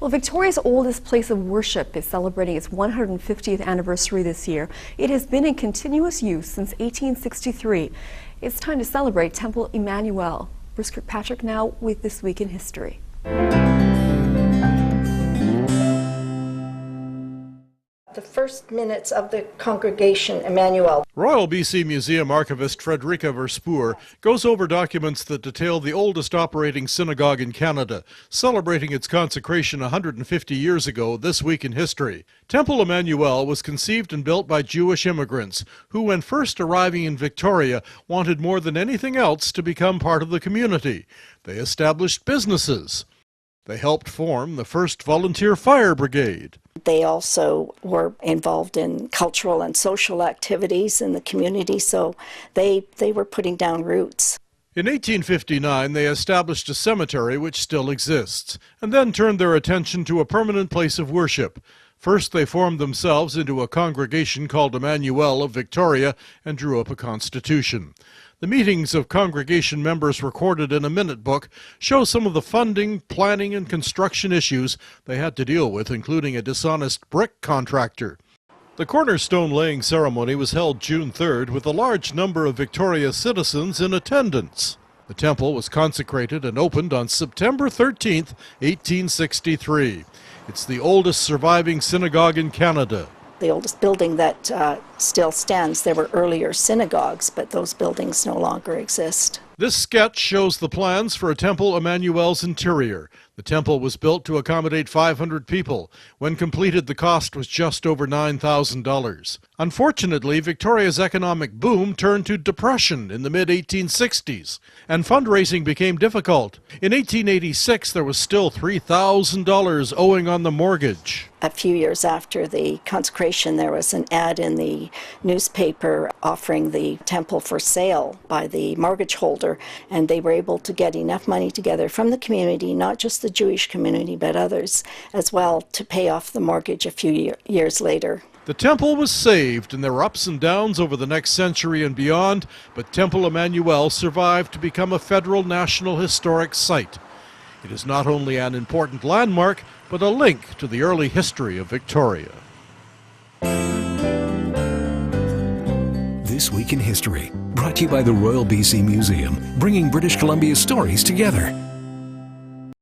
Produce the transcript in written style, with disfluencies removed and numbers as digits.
Well, Victoria's oldest place of worship is celebrating its 150th anniversary this year. It has been in continuous use since 1863. It's time to celebrate Temple Emanu-El. Bruce Kirkpatrick now with This Week in History. The first minutes of the congregation, Emanu-El. Royal BC Museum archivist Frederica Verspoor goes over documents that detail the oldest operating synagogue in Canada, celebrating its consecration 150 years ago this week in history. Temple Emanu-El was conceived and built by Jewish immigrants who, when first arriving in Victoria, wanted more than anything else to become part of the community. They established businesses. They helped form the first volunteer fire brigade. They also were involved in cultural and social activities in the community, so they were putting down roots. In 1859, they established a cemetery which still exists, and then turned their attention to a permanent place of worship. First, they formed themselves into a congregation called Emanu-El of Victoria and drew up a constitution. The meetings of congregation members recorded in a minute book show some of the funding, planning, and construction issues they had to deal with, including a dishonest brick contractor. The cornerstone laying ceremony was held June 3rd with a large number of Victoria citizens in attendance. The temple was consecrated and opened on September 13th, 1863. It's the oldest surviving synagogue in Canada. The oldest building that still stands. There were earlier synagogues, but those buildings no longer exist. This sketch shows the plans for a Temple Emanu-El's interior. The temple was built to accommodate 500 people. When completed, the cost was just over $9,000. Unfortunately, Victoria's economic boom turned to depression in the mid-1860s, and fundraising became difficult. In 1886, there was still $3,000 owing on the mortgage. A few years after the consecration, there was an ad in the newspaper offering the temple for sale by the mortgage holder, and they were able to get enough money together from the community, not just the Jewish community, but others as well, to pay off the mortgage a few years later. The temple was saved, and there were ups and downs over the next century and beyond, but Temple Emanu-El survived to become a federal National Historic Site. It is not only an important landmark, but a link to the early history of Victoria. This Week in History, brought to you by the Royal BC Museum, bringing British Columbia's stories together.